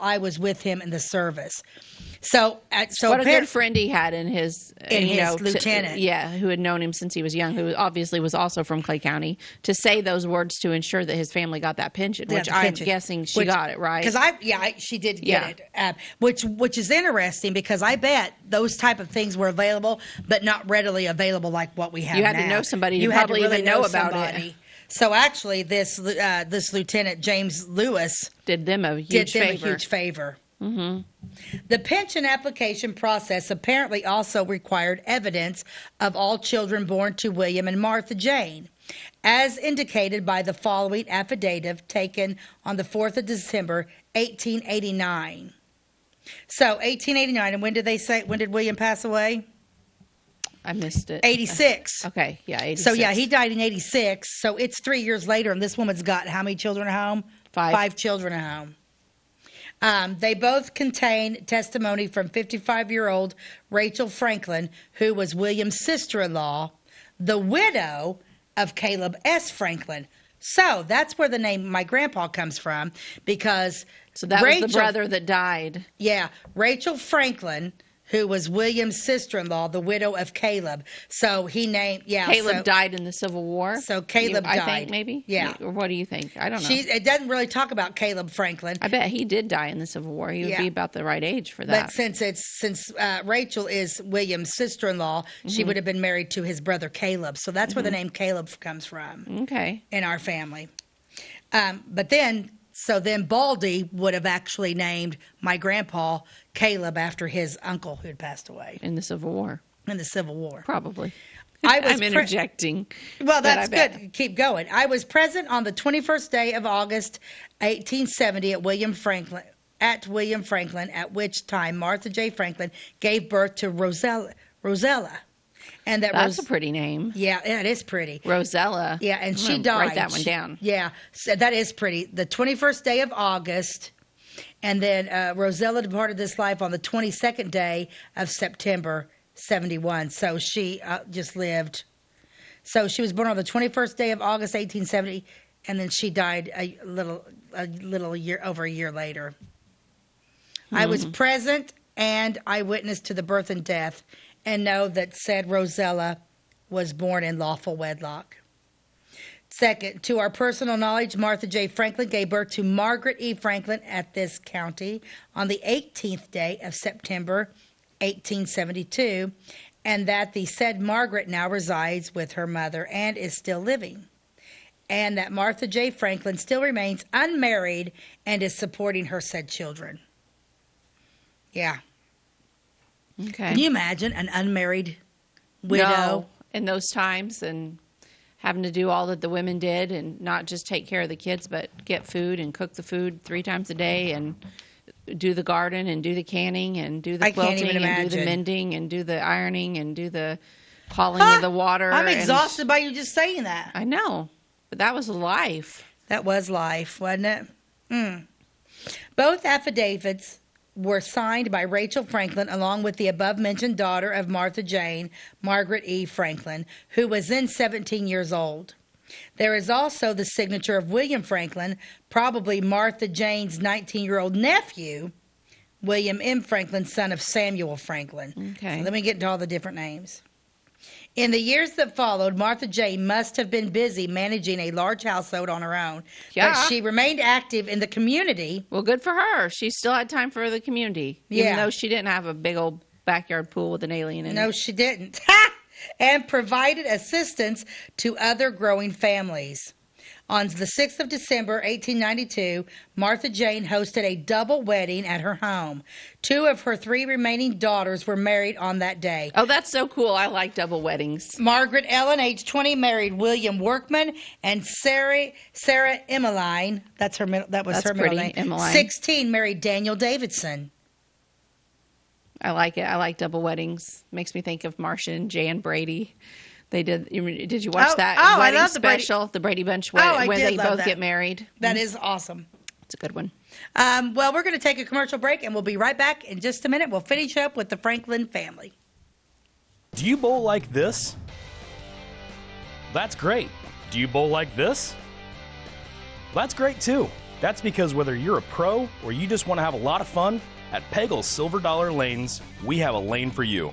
I was with him in the service. So what a good friend he had in his lieutenant. Who had known him since he was young, who obviously was also from Clay County, to say those words to ensure that his family got that pension, which I'm guessing she got it, right? Because she did get it, which is interesting, because I bet those type of things were available, but not readily available like what we have now. You had to know somebody to probably even know about it. So actually, this Lieutenant James Lewis did them a huge favor. Mm-hmm. The pension application process apparently also required evidence of all children born to William and Martha Jane, as indicated by the following affidavit taken on the 4th of December, 1889. So, 1889, and when did William pass away? I missed it. 86. Okay, yeah, 86. So, he died in 86, so it's 3 years later, and this woman's got how many children at home? 5 children at home. They both contain testimony from 55-year-old Rachel Franklin, who was William's sister-in-law, the widow of Caleb S. Franklin. So that's where the name my grandpa comes from, because so that was the brother that died. Yeah, Rachel Franklin, who was William's sister-in-law, the widow of Caleb. So he named, Caleb died in the Civil War. So Caleb died. I think maybe. Yeah. Or what do you think? I don't know. It doesn't really talk about Caleb Franklin. I bet he did die in the Civil War. He would be about the right age for that. But since Rachel is William's sister-in-law, she would have been married to his brother Caleb. So that's where the name Caleb comes from. Okay. In our family. But then Baldy would have actually named my grandpa Caleb after his uncle who had passed away. In the Civil War. Probably. I'm interjecting. Well, that's good. Keep going. I was present on the 21st day of August, 1870 at William at William Franklin, at which time Martha J. Franklin gave birth to Rosella. And that's a pretty name. Yeah, it is pretty. Rosella. Yeah, and I'm she gonna died. Write that one down. Yeah, so that is pretty. The 21st day of August, and then Rosella departed this life on the 22nd day of September, 71. So she just lived. So she was born on the 21st day of August, 1870, and then she died a little year over a year later. I was present and eyewitness to the birth and death, and know that said Rosella was born in lawful wedlock. Second, to our personal knowledge, Martha J. Franklin gave birth to Margaret E. Franklin at this county on the 18th day of September, 1872, and that the said Margaret now resides with her mother and is still living, and that Martha J. Franklin still remains unmarried and is supporting her said children. Yeah. Okay. Can you imagine an unmarried widow? No, in those times, and having to do all that the women did, and not just take care of the kids, but get food and cook the food 3 times a day, and do the garden, and do the canning, and do the quilting, and do the mending, and do the ironing, and do the hauling of the water. I'm exhausted by you just saying that. I know, but that was life. That was life, wasn't it? Both affidavits were signed by Rachel Franklin, along with the above-mentioned daughter of Martha Jane, Margaret E. Franklin, who was then 17 years old. There is also the signature of William Franklin, probably Martha Jane's 19-year-old nephew, William M. Franklin, son of Samuel Franklin. Okay. So let me get into all the different names. In the years that followed, Martha Jane must have been busy managing a large household on her own. Yeah. But she remained active in the community. Well, good for her. She still had time for the community, even though she didn't have a big old backyard pool with an alien in it. No, she didn't. And provided assistance to other growing families. On the 6th of December, 1892, Martha Jane hosted a double wedding at her home. 2 of her 3 remaining daughters were married on that day. Oh, that's so cool. I like double weddings. Margaret Ellen, age 20, married William Workman, and Sarah Emmeline, that was her middle name. Emmeline. 16, married Daniel Davidson. I like it. I like double weddings. Makes me think of Marsha and Jan Brady. They did. Did you watch that wedding special, the Brady Bunch wedding, where they both get married? That is awesome. It's a good one. Well, we're going to take a commercial break, and we'll be right back in just a minute. We'll finish up with the Franklin family. Do you bowl like this? That's great. Do you bowl like this? That's great too. That's because whether you're a pro or you just want to have a lot of fun, at Pegel's Silver Dollar Lanes, we have a lane for you.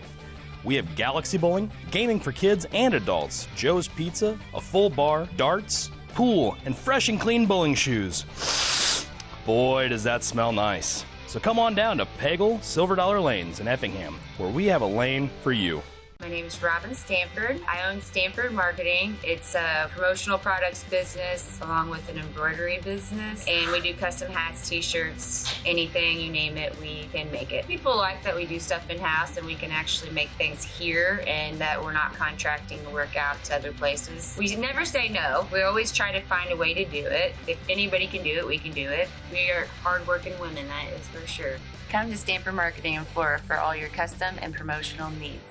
We have Galaxy Bowling, gaming for kids and adults, Joe's Pizza, a full bar, darts, pool, and fresh and clean bowling shoes. Boy, does that smell nice. So come on down to Pegel Silver Dollar Lanes in Effingham, where we have a lane for you. My name is Robin Stanford. I own Stanford Marketing. It's a promotional products business along with an embroidery business. And we do custom hats, t-shirts, anything, you name it, we can make it. People like that we do stuff in-house and we can actually make things here and that we're not contracting the work out to other places. We never say no. We always try to find a way to do it. If anybody can do it, we can do it. We are hardworking women, that is for sure. Come to Stanford Marketing in Flora for all your custom and promotional needs.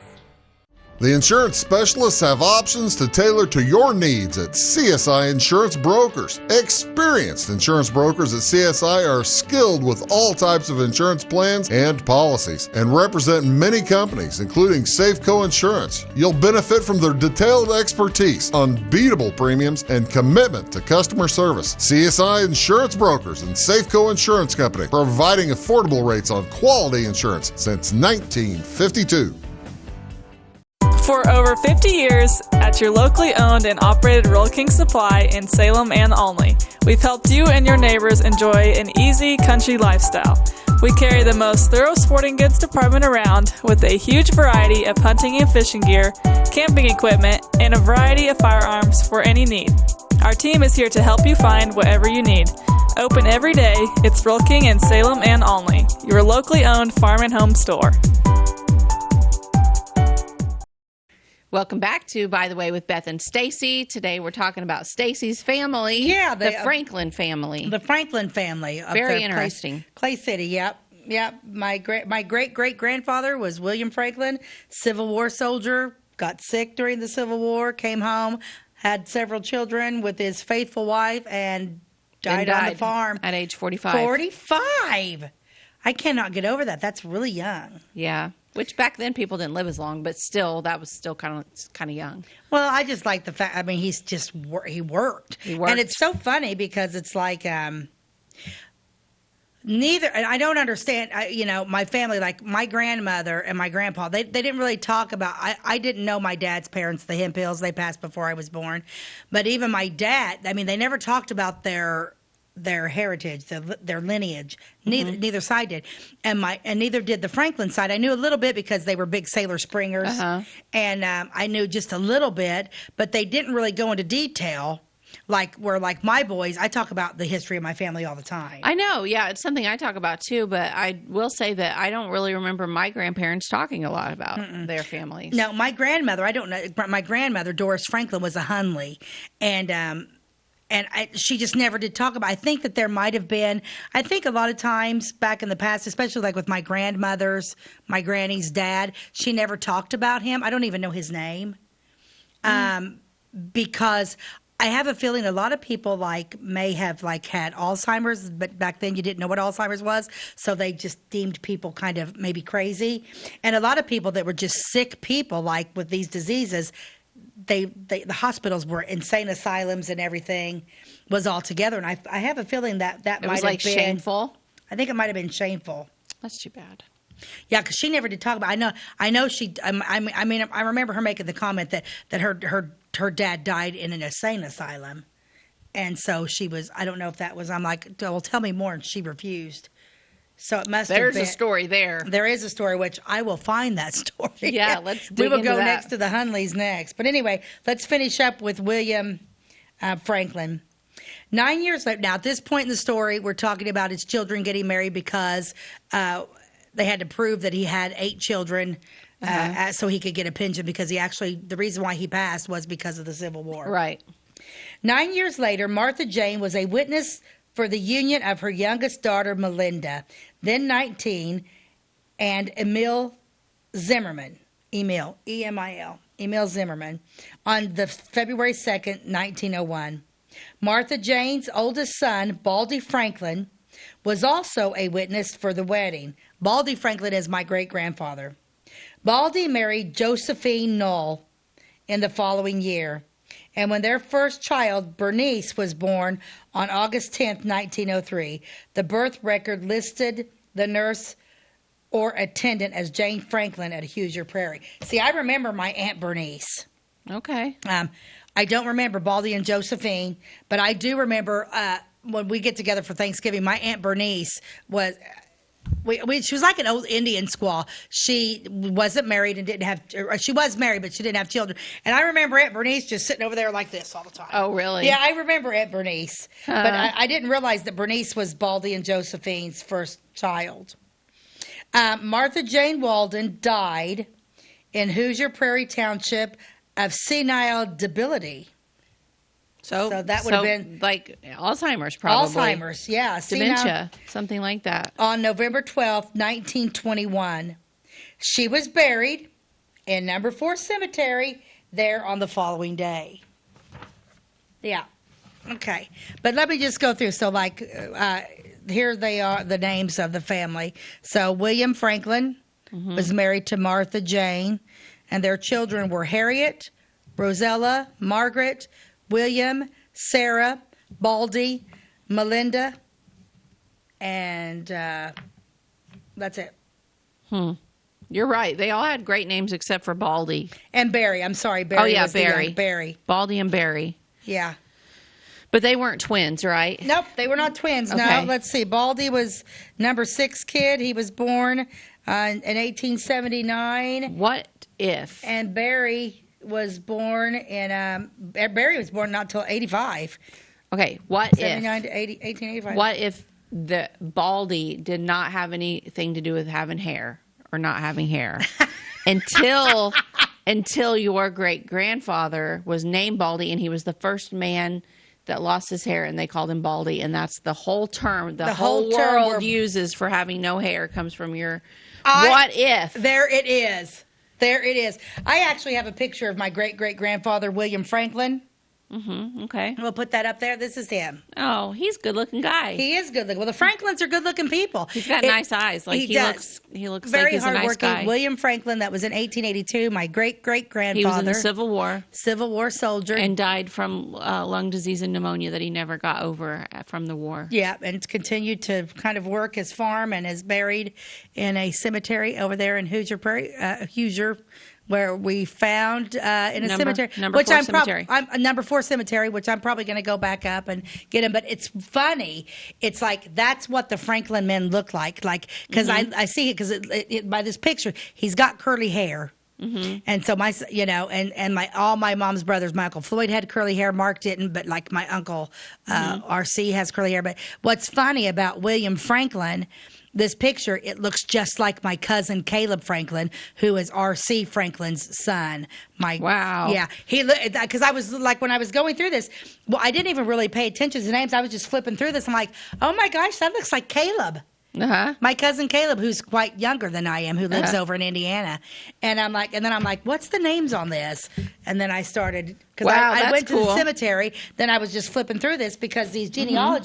The insurance specialists have options to tailor to your needs at CSI Insurance Brokers. Experienced insurance brokers at CSI are skilled with all types of insurance plans and policies and represent many companies, including Safeco Insurance. You'll benefit from their detailed expertise, unbeatable premiums, and commitment to customer service. CSI Insurance Brokers and Safeco Insurance Company, providing affordable rates on quality insurance since 1952. For over 50 years, at your locally owned and operated Royal King Supply in Salem and Olney, we've helped you and your neighbors enjoy an easy country lifestyle. We carry the most thorough sporting goods department around with a huge variety of hunting and fishing gear, camping equipment, and a variety of firearms for any need. Our team is here to help you find whatever you need. Open every day, it's Royal King in Salem and Olney, your locally owned farm and home store. Welcome back to By the Way with Beth and Stacey. Today we're talking about Stacey's family. Yeah, the Franklin family. The Franklin family. Of Very their interesting. Clay City, yep. Yep. My great-great-grandfather was William Franklin, Civil War soldier, got sick during the Civil War, came home, had several children with his faithful wife, and died on the farm. At age 45. 45! I cannot get over that. That's really young. Yeah. Which back then people didn't live as long, but still, that was still kind of young. Well, I just like the fact. I mean, he worked, and it's so funny because it's like neither. And I don't understand. My family, like my grandmother and my grandpa, they didn't really talk about. I didn't know my dad's parents, the Hemphills. They passed before I was born, but even my dad. I mean, they never talked about their heritage, their lineage. Neither side did, and neither did the Franklin side. I knew a little bit because they were big Sailor Springers, and I knew just a little bit, but they didn't really go into detail. Like my boys, I talk about the history of my family all the time. I know, yeah, it's something I talk about too. But I will say that I don't really remember my grandparents talking a lot about their families. No, my grandmother, I don't know. My grandmother Doris Franklin was a Hunley, and she just never did talk about. I think that there might have been. I think a lot of times back in the past, especially like with my grandmother's, my granny's dad, she never talked about him. I don't even know his name, because I have a feeling a lot of people may have had Alzheimer's, but back then you didn't know what Alzheimer's was, so they just deemed people kind of maybe crazy, and a lot of people that were just sick people with these diseases. The hospitals were insane asylums and everything was all together, and I have a feeling that might have been shameful. I think it might have been shameful. That's too bad. Yeah, because she never did talk about. I know she. I mean, I remember her making the comment that her dad died in an insane asylum, and so she was. I don't know if that was. I'm like, well, tell me more, and she refused. So it must have been. There's a story there. There is a story, which I will find that story. Yeah, let's dig We will into go that. next to the Hunleys next. But anyway, let's finish up with William Franklin. 9 years later, now at this point in the story, we're talking about his children getting married because they had to prove that he had 8 children so he could get a pension, because the reason why he passed was because of the Civil War. Right. 9 years later, Martha Jane was a witness for the union of her youngest daughter, Melinda, then 19, and Emil Zimmerman, Emil Zimmerman, on the February 2nd, 1901. Martha Jane's oldest son, Baldy Franklin, was also a witness for the wedding. Baldy Franklin is my great-grandfather. Baldy married Josephine Knoll in the following year. And when their first child, Bernice, was born on August 10th, 1903, the birth record listed the nurse or attendant as Jane Franklin at Hoosier Prairie. See, I remember my Aunt Bernice. Okay. I don't remember Baldy and Josephine, but I do remember when we get together for Thanksgiving, my Aunt Bernice was... she was like an old Indian squaw. She wasn't married and didn't have. She was married, but she didn't have children. And I remember Aunt Bernice just sitting over there like this all the time. Oh, really? Yeah, I remember Aunt Bernice, but I didn't realize that Bernice was Baldy and Josephine's first child. Martha Jane Walden died in Hoosier Prairie Township of senile debility. So that would have been like Alzheimer's, probably. Alzheimer's, yeah. Dementia, something like that. On November 12th, 1921. She was buried in Number 4 Cemetery there on the following day. Yeah. Okay. But let me just go through. So, here they are, the names of the family. So, William Franklin was married to Martha Jane, and their children were Harriet, Rosella, Margaret, William, Sarah, Baldy, Melinda, and that's it. You're right. They all had great names except for Baldy. And Barry. I'm sorry, Barry. Oh, yeah, was the Barry. young Barry. Baldy and Barry. Yeah. But they weren't twins, right? Nope, they were not twins. Okay. No, let's see. Baldy was number 6 kid. He was born in 1879. What if? And Barry was born in Barry was born not till 85. Okay, what 79 if? to 80, 1885. What if the Baldy did not have anything to do with having hair or not having hair until until your great-grandfather was named Baldy, and he was the first man that lost his hair, and they called him Baldy, and that's the whole term the whole world uses for having no hair comes from your what if. There it is. There it is. I actually have a picture of my great-great-grandfather, William Franklin. Okay. We'll put that up there. This is him. Oh, he's a good-looking guy. He is good-looking. Well, the Franklins are good-looking people. He's got nice eyes. Like he looks very like he's a nice hardworking. guy. William Franklin. That was in 1882. My great-great-grandfather. He was in the Civil War. Civil War soldier. And died from lung disease and pneumonia that he never got over from the war. Yeah, and continued to kind of work his farm and is buried in a cemetery over there in Hoosier, where we found in a cemetery, number which 4 I'm cemetery. I'm number 4 cemetery, which I'm probably going to go back up and get him. But it's funny. It's like that's what the Franklin men look like because I see it because by this picture he's got curly hair. And so all my mom's brothers, my Uncle Floyd had curly hair, Mark didn't, but like my uncle RC has curly hair. But what's funny about William Franklin, this picture, it looks just like my cousin Caleb Franklin, who is R.C. Franklin's son. Wow. Yeah. Because I was like, when I was going through this, well, I didn't even really pay attention to the names. I was just flipping through this. I'm like, oh my gosh, that looks like Caleb. My cousin Caleb, who's quite younger than I am, who lives over in Indiana. And I'm like, what's the names on this? And then I started, because I went to the cemetery, then I was just flipping through this because these genealogies.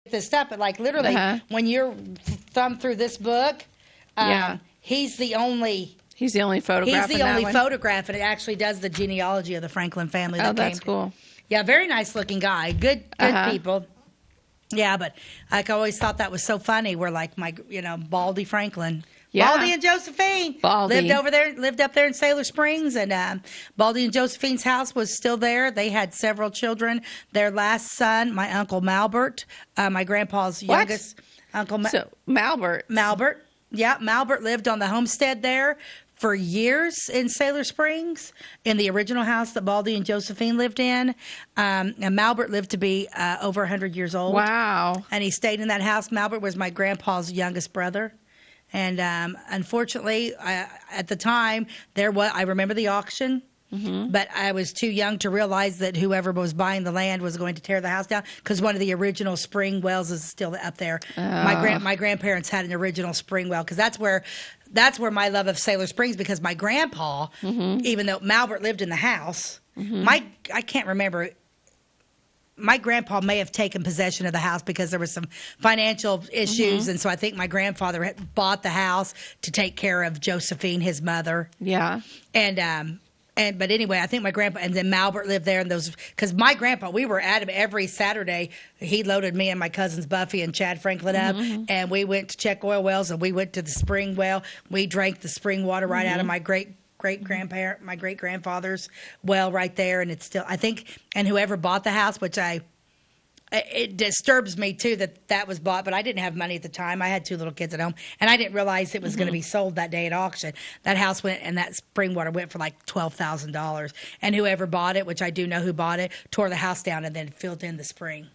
This stuff, but like literally when you're thumb through this book, he's the only photograph. He's the only photograph, and it actually does the genealogy of the Franklin family. That's cool. Yeah, very nice looking guy. Good people. Yeah, but I always thought that was so funny. We're like Baldy Franklin. Yeah. Baldy and Josephine lived up there in Sailor Springs, and Baldy and Josephine's house was still there. They had several children. Their last son, my Uncle Malbert, my grandpa's youngest uncle. Malbert. Yeah, Malbert lived on the homestead there for years in Sailor Springs, in the original house that Baldy and Josephine lived in. And Malbert lived to be over 100 years old. Wow. And he stayed in that house. Malbert was my grandpa's youngest brother. And unfortunately, at the time, I remember the auction, but I was too young to realize that whoever was buying the land was going to tear the house down, because one of the original spring wells is still up there. My grandparents had an original spring well, because that's where my love of Sailor Springs, because my grandpa, even though Malbert lived in the house, I can't remember. My grandpa may have taken possession of the house because there was some financial issues, and so I think my grandfather had bought the house to take care of Josephine, his mother. Yeah. But anyway, I think my grandpa, and then Malbert lived there, and because my grandpa, we were at him every Saturday. He loaded me and my cousins Buffy and Chad Franklin up, and we went to check oil wells, and we went to the spring well. We drank the spring water right out of my great-grandfather's well right there, and it's still, I think, and whoever bought the house, it disturbs me too that was bought, but I didn't have money at the time. I had 2 little kids at home, and I didn't realize it was going to be sold that day at auction. That house went, and that spring water went for like $12,000, and whoever bought it, which I do know who bought it, tore the house down and then filled in the spring.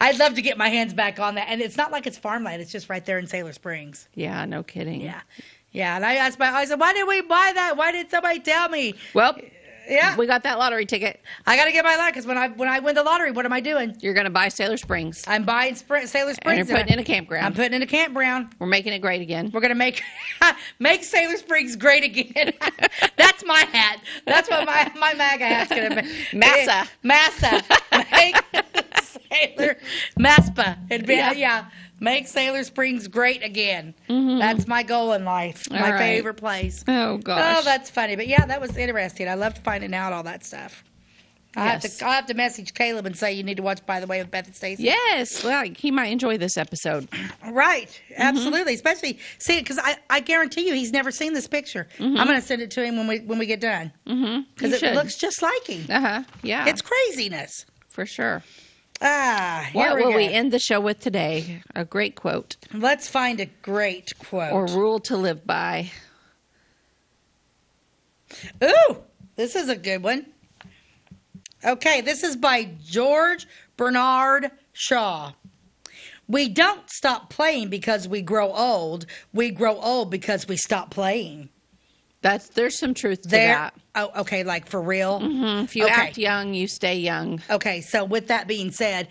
I'd love to get my hands back on that. And it's not like it's farmland. It's just right there in Sailor Springs. Yeah, no kidding. Yeah. Yeah. And I said, why did we buy that? Why did somebody tell me? Well, yeah, we got that lottery ticket. I got to get my lottery, because when I win the lottery, what am I doing? You're going to buy Sailor Springs. I'm buying Sailor Springs. And you're putting in a campground. I'm putting in a campground. We're making it great again. We're going to make Sailor Springs great again. That's my hat. That's what my MAGA hat's going to be. Massa. Make Sailor Maspa. Make Sailor Springs great again. That's my goal in life. My favorite place. Oh, gosh. Oh, that's funny. But yeah, that was interesting. I loved finding out all that stuff. I'll have to message Caleb and say you need to watch By the Way with Beth and Stacey. Yes. Well, he might enjoy this episode. Right. Absolutely. Especially, see, because I guarantee you he's never seen this picture. I'm going to send it to him when we get done. Because it looks just like him. Yeah. It's craziness. For sure. What will we end the show with today? A great quote. Let's find a great quote. Or rule to live by. Ooh, this is a good one. Okay, this is by George Bernard Shaw. We don't stop playing because we grow old. We grow old because we stop playing. There's some truth to that. Oh, okay, like for real? Mm-hmm. If you act young, you stay young. Okay, so with that being said,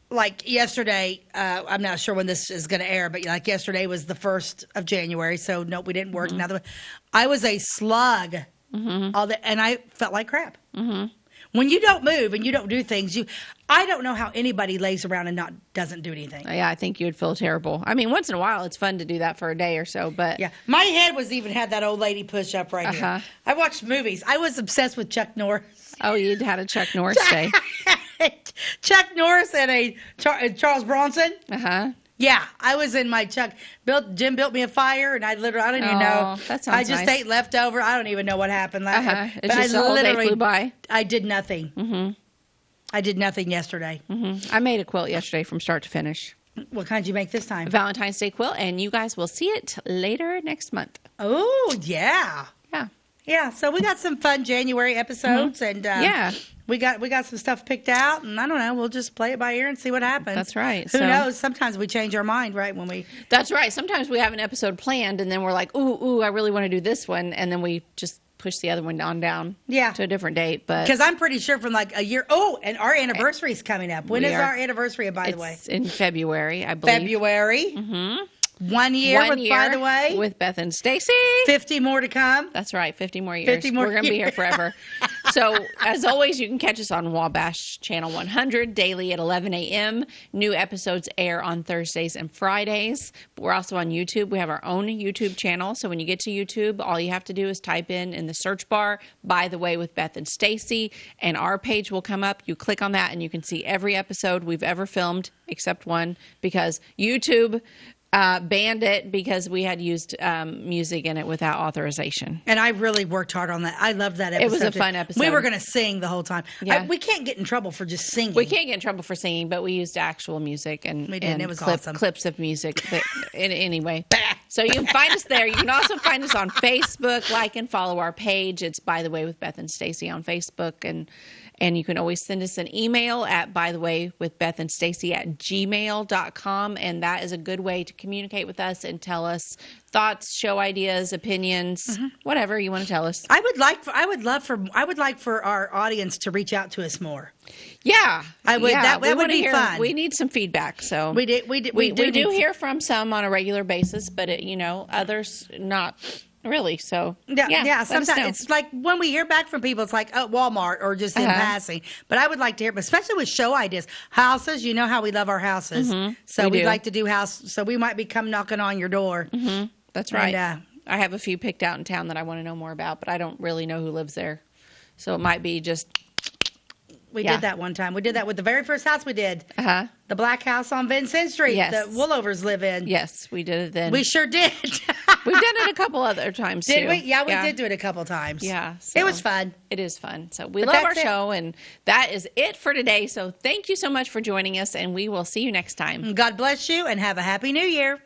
like yesterday, I'm not sure when this is going to air, but like yesterday was the 1st of January, so no, we didn't work. Mm-hmm. I was a slug all day, and I felt like crap. Mm-hmm. When you don't move and you don't do things, I don't know how anybody lays around and doesn't do anything. Yeah, I think you would feel terrible. I mean, once in a while, it's fun to do that for a day or so, but yeah, my head had that old lady push up right here. I watched movies. I was obsessed with Chuck Norris. Oh, you'd had a Chuck Norris day. Chuck Norris and a Charles Bronson. Yeah, I was in my Chuck. Jim built me a fire, and I don't even know. That sounds I just ate leftover. I don't even know what happened. It just all day flew by. I did nothing. I did nothing yesterday. I made a quilt yesterday from start to finish. What kind did you make this time? Valentine's Day quilt, and you guys will see it later next month. Oh, yeah. Yeah, so we got some fun January episodes, and we got some stuff picked out, and I don't know, we'll just play it by ear and see what happens. That's right. Who knows? Sometimes we change our mind, right? That's right. Sometimes we have an episode planned, and then we're like, ooh, I really want to do this one, and then we just push the other one down to a different date. But because I'm pretty sure from like a year. Oh, and our anniversary is coming up. When is our anniversary? By the way, it's in February, I believe. February. 1 year, by the way, with Beth and Stacey. 50 more to come. That's right, 50 more years. 50 more We're going to be here forever. So, as always, you can catch us on Wabash Channel 100 daily at 11 a.m. New episodes air on Thursdays and Fridays. We're also on YouTube. We have our own YouTube channel. So, when you get to YouTube, all you have to do is type in the search bar, By the Way with Beth and Stacey, and our page will come up. You click on that, and you can see every episode we've ever filmed, except one, because YouTube banned it because we had used music in it without authorization. And I really worked hard on that. I loved that episode. It was a fun episode. We were going to sing the whole time. Yeah. We can't get in trouble for just singing. We can't get in trouble for singing, but we used actual music and it was awesome. Clips of music. But anyway, so you can find us there. You can also find us on Facebook. Like and follow our page. It's By the Way with Beth and Stacey on Facebook, and you can always send us an email at bytheway@gmail.com, and that is a good way to communicate with us and tell us thoughts, show ideas, opinions, whatever you want to tell us. I would like for our audience to reach out to us more. Yeah, I would. Yeah, that would be fun. We need some feedback. So we do hear from some on a regular basis, but others not. Really? So, yeah. Sometimes it's like when we hear back from people, it's like at Walmart or just in passing. But I would like to hear, especially with show ideas. Houses, you know how we love our houses. So we'd like to do house. So we might be come knocking on your door. That's right. And, I have a few picked out in town that I want to know more about, but I don't really know who lives there. So it might be just... We did that one time. We did that with the very first house we did. The black house on Vincent Street that Woolovers live in. Yes, we did it then. We sure did. We've done it a couple other times, too. Did we? Yeah, we did do it a couple times. Yeah. So it was fun. It is fun. So we love our show, and that is it for today. So thank you so much for joining us, and we will see you next time. God bless you, and have a Happy New Year.